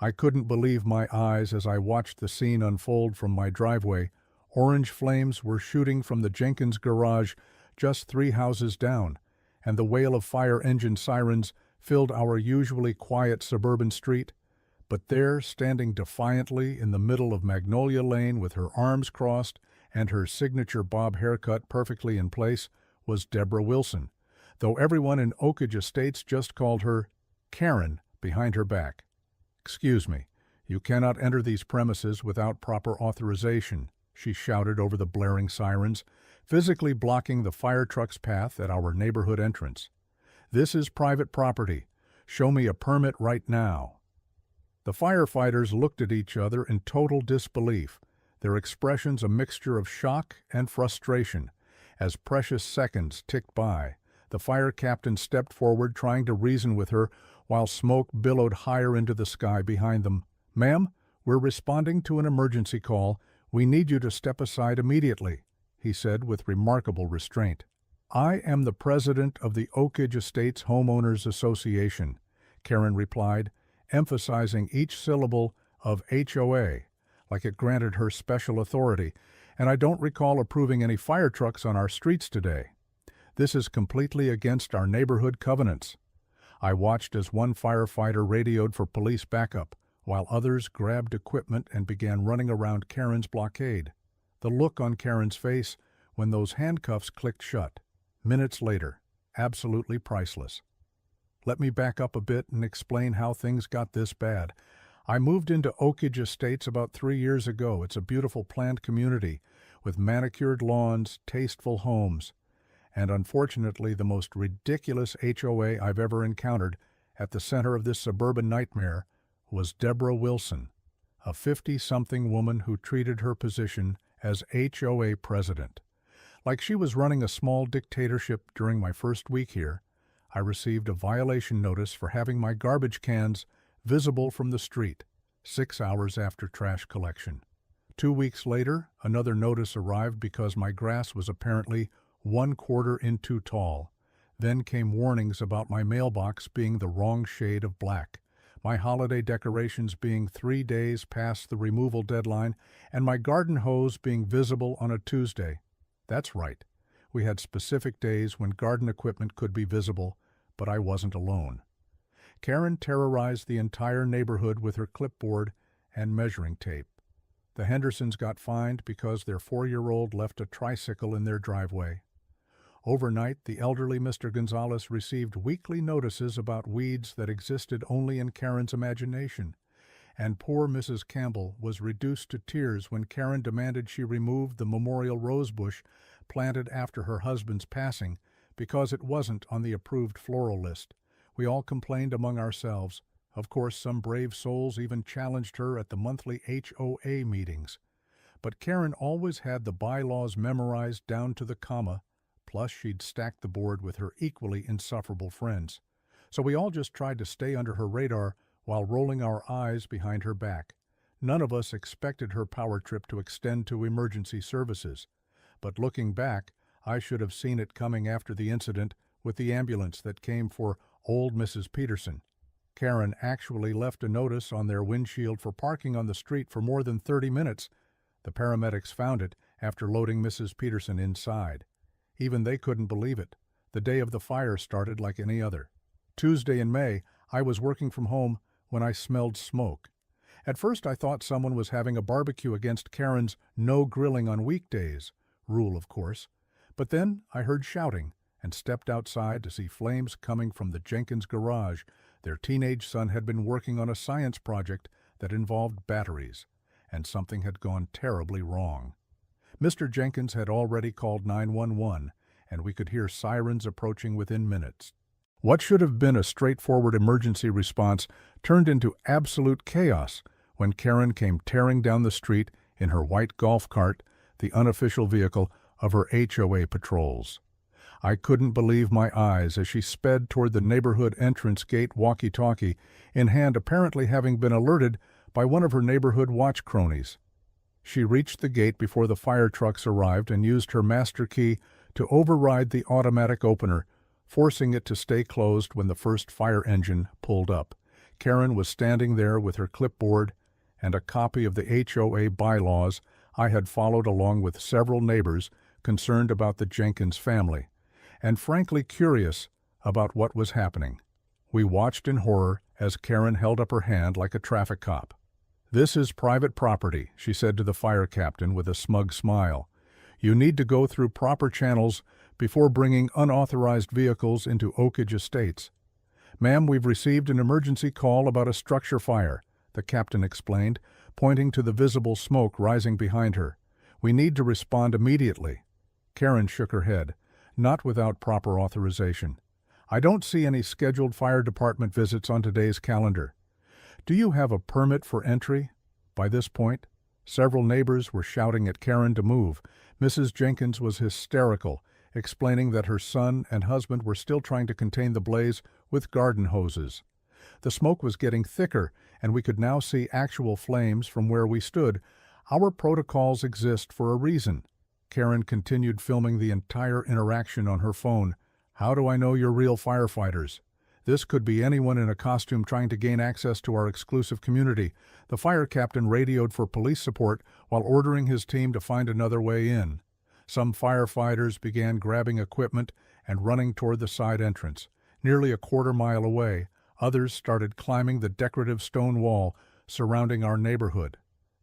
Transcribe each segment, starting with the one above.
I couldn't believe my eyes as I watched the scene unfold from my driveway. Orange flames were shooting from the Jenkins garage just 3 houses down, and the wail of fire engine sirens filled our usually quiet suburban street. But there, standing defiantly in the middle of Magnolia Lane with her arms crossed and her signature bob haircut perfectly in place, was Deborah Wilson, though everyone in Oakage Estates just called her Karen behind her back. "Excuse me, you cannot enter these premises without proper authorization," she shouted over the blaring sirens, physically blocking the fire truck's path at our neighborhood entrance. "This is private property. Show me a permit right now." The firefighters looked at each other in total disbelief, their expressions a mixture of shock and frustration. As precious seconds ticked by, the fire captain stepped forward, trying to reason with her, while smoke billowed higher into the sky behind them. "Ma'am, we're responding to an emergency call. We need you to step aside immediately," he said with remarkable restraint. "I am the president of the Oakage Estates Homeowners Association," Karen replied, emphasizing each syllable of HOA, like it granted her special authority, "and I don't recall approving any fire trucks on our streets today. This is completely against our neighborhood covenants." I watched as one firefighter radioed for police backup, while others grabbed equipment and began running around Karen's blockade. The look on Karen's face when those handcuffs clicked shut, minutes later, absolutely priceless. Let me back up a bit and explain how things got this bad. I moved into Oakage Estates about 3 years ago. It's a beautiful planned community with manicured lawns, tasteful homes, and unfortunately the most ridiculous HOA I've ever encountered at the center of this suburban nightmare was Deborah Wilson, a 50-something woman who treated her position as HOA president like she was running a small dictatorship. During my first week here, I received a violation notice for having my garbage cans visible from the street 6 hours after trash collection. 2 weeks later, another notice arrived because my grass was apparently 1/4 inch too tall. Then came warnings about my mailbox being the wrong shade of black, my holiday decorations being 3 days past the removal deadline, and my garden hose being visible on a Tuesday. That's right. We had specific days when garden equipment could be visible, but I wasn't alone. Karen terrorized the entire neighborhood with her clipboard and measuring tape. The Hendersons got fined because their 4-year-old left a tricycle in their driveway. Overnight, the elderly Mr. Gonzalez received weekly notices about weeds that existed only in Karen's imagination, and poor Mrs. Campbell was reduced to tears when Karen demanded she remove the memorial rosebush planted after her husband's passing because it wasn't on the approved floral list. We all complained among ourselves. Of course, some brave souls even challenged her at the monthly HOA meetings. But Karen always had the bylaws memorized down to the comma, plus she'd stacked the board with her equally insufferable friends. So we all just tried to stay under her radar while rolling our eyes behind her back. None of us expected her power trip to extend to emergency services. But looking back, I should have seen it coming after the incident with the ambulance that came for old Mrs. Peterson. Karen actually left a notice on their windshield for parking on the street for more than 30 minutes. The paramedics found it after loading Mrs. Peterson inside. Even they couldn't believe it. The day of the fire started like any other. Tuesday in May, I was working from home when I smelled smoke. At first I thought someone was having a barbecue against Karen's no grilling on weekdays rule, of course. But then I heard shouting and stepped outside to see flames coming from the Jenkins garage. Their teenage son had been working on a science project that involved batteries, and something had gone terribly wrong. Mr. Jenkins had already called 911, and we could hear sirens approaching within minutes. What should have been a straightforward emergency response turned into absolute chaos when Karen came tearing down the street in her white golf cart, the unofficial vehicle of her HOA patrols. I couldn't believe my eyes as she sped toward the neighborhood entrance gate, walkie-talkie in hand, apparently having been alerted by one of her neighborhood watch cronies. She reached the gate before the fire trucks arrived and used her master key to override the automatic opener, forcing it to stay closed when the first fire engine pulled up. Karen was standing there with her clipboard and a copy of the HOA bylaws I had followed along with several neighbors concerned about the Jenkins family, and frankly curious about what was happening. We watched in horror as Karen held up her hand like a traffic cop. "This is private property," she said to the fire captain with a smug smile. "You need to go through proper channels before bringing unauthorized vehicles into Oakage Estates." "Ma'am, we've received an emergency call about a structure fire," the captain explained, pointing to the visible smoke rising behind her. "We need to respond immediately." Karen shook her head. "Not without proper authorization. I don't see any scheduled fire department visits on today's calendar." "Do you have a permit for entry?" By this point, several neighbors were shouting at Karen to move. Mrs. Jenkins was hysterical, explaining that her son and husband were still trying to contain the blaze with garden hoses. The smoke was getting thicker, and we could now see actual flames from where we stood. "Our protocols exist for a reason." Karen continued filming the entire interaction on her phone. "How do I know you're real firefighters? This could be anyone in a costume trying to gain access to our exclusive community." The fire captain radioed for police support while ordering his team to find another way in. Some firefighters began grabbing equipment and running toward the side entrance. Nearly a quarter-mile away, others started climbing the decorative stone wall surrounding our neighborhood.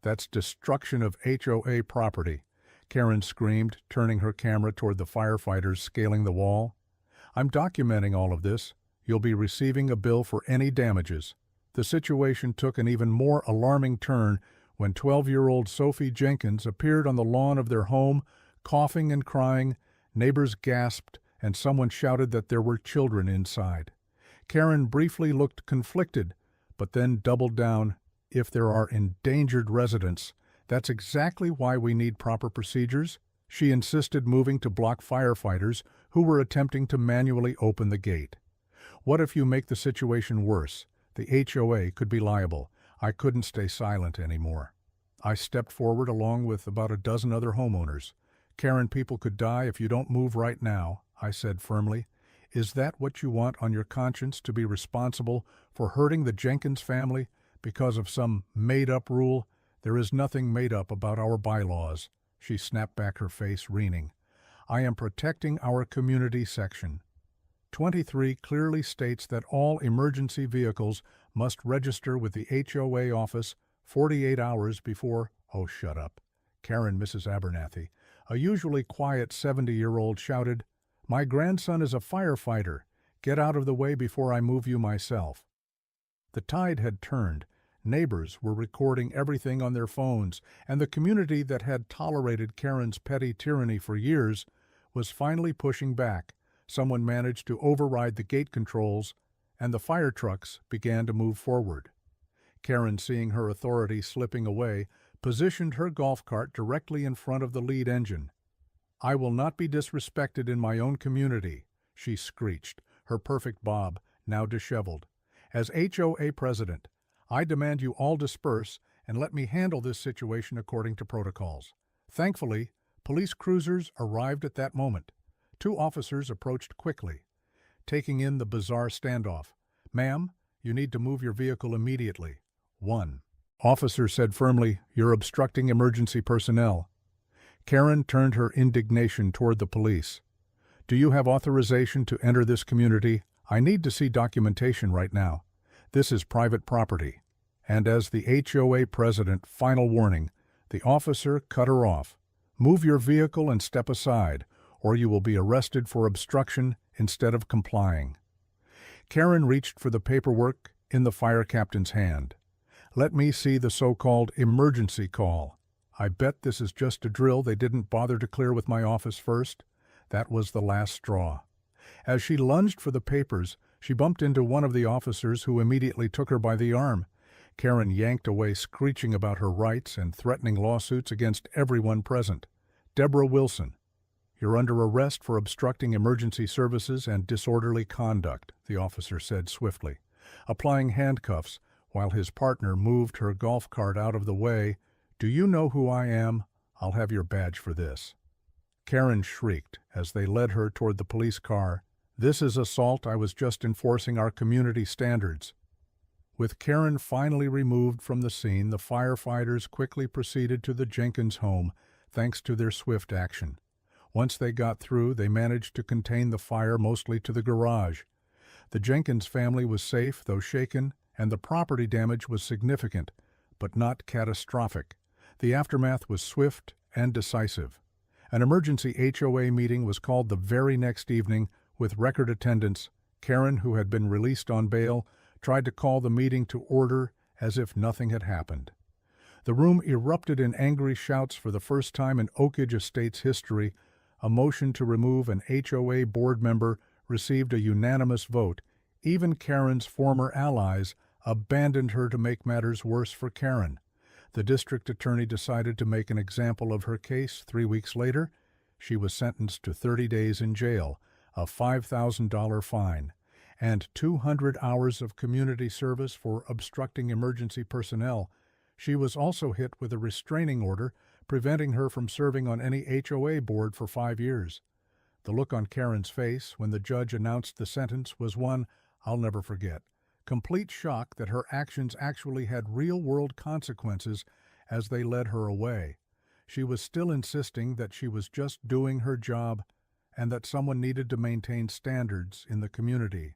"That's destruction of HOA property," Karen screamed, turning her camera toward the firefighters scaling the wall. "I'm documenting all of this. You'll be receiving a bill for any damages." The situation took an even more alarming turn when 12-year-old Sophie Jenkins appeared on the lawn of their home, coughing and crying. Neighbors gasped, and someone shouted that there were children inside. Karen briefly looked conflicted, but then doubled down. "If there are endangered residents, that's exactly why we need proper procedures," she insisted, moving to block firefighters who were attempting to manually open the gate. "What if you make the situation worse? The HOA could be liable." I couldn't stay silent anymore. I stepped forward along with about a dozen other homeowners. "Karen, people could die if you don't move right now," I said firmly. "Is that what you want on your conscience, to be responsible for hurting the Jenkins family because of some made-up rule? There is nothing made up about our bylaws." She snapped back, her face weening. "I am protecting our community section. 23 clearly states that all emergency vehicles must register with the HOA office 48 hours before—" "Oh, shut up." Karen, Mrs. Abernathy, a usually quiet 70-year-old, shouted, "My grandson is a firefighter. Get out of the way before I move you myself." The tide had turned. Neighbors were recording everything on their phones, and the community that had tolerated Karen's petty tyranny for years was finally pushing back. Someone managed to override the gate controls, and the fire trucks began to move forward. Karen, seeing her authority slipping away, positioned her golf cart directly in front of the lead engine. "I will not be disrespected in my own community," she screeched, her perfect bob now disheveled. "As HOA president, I demand you all disperse and let me handle this situation according to protocols." Thankfully, police cruisers arrived at that moment. 2 officers approached quickly, taking in the bizarre standoff. "Ma'am, you need to move your vehicle immediately." One officer said firmly, "You're obstructing emergency personnel." Karen turned her indignation toward the police. "Do you have authorization to enter this community? I need to see documentation right now. This is private property." And as the HOA president, final warning, the officer cut her off. "Move your vehicle and step aside, or you will be arrested for obstruction instead of complying." Karen reached for the paperwork in the fire captain's hand. "Let me see the so-called emergency call. I bet this is just a drill they didn't bother to clear with my office first." That was the last straw. As she lunged for the papers, she bumped into one of the officers, who immediately took her by the arm. Karen yanked away, screeching about her rights and threatening lawsuits against everyone present. "Deborah Wilson, you're under arrest for obstructing emergency services and disorderly conduct," the officer said swiftly, applying handcuffs while his partner moved her golf cart out of the way. "Do you know who I am? I'll have your badge for this." Karen shrieked as they led her toward the police car. "This is assault. I was just enforcing our community standards." With Karen finally removed from the scene, the firefighters quickly proceeded to the Jenkins home, thanks to their swift action. Once they got through, they managed to contain the fire mostly to the garage. The Jenkins family was safe, though shaken, and the property damage was significant, but not catastrophic. The aftermath was swift and decisive. An emergency HOA meeting was called the very next evening with record attendance. Karen, who had been released on bail, tried to call the meeting to order as if nothing had happened. The room erupted in angry shouts. For the first time in Oak Ridge Estates history, a motion to remove an HOA board member received a unanimous vote. Even Karen's former allies abandoned her to make matters worse for Karen. The district attorney decided to make an example of her case. 3 weeks later, she was sentenced to 30 days in jail, a $5,000 fine, and 200 hours of community service for obstructing emergency personnel. She was also hit with a restraining order, preventing her from serving on any HOA board for 5 years. The look on Karen's face when the judge announced the sentence was one I'll never forget. Complete shock that her actions actually had real-world consequences as they led her away. She was still insisting that she was just doing her job and that someone needed to maintain standards in the community.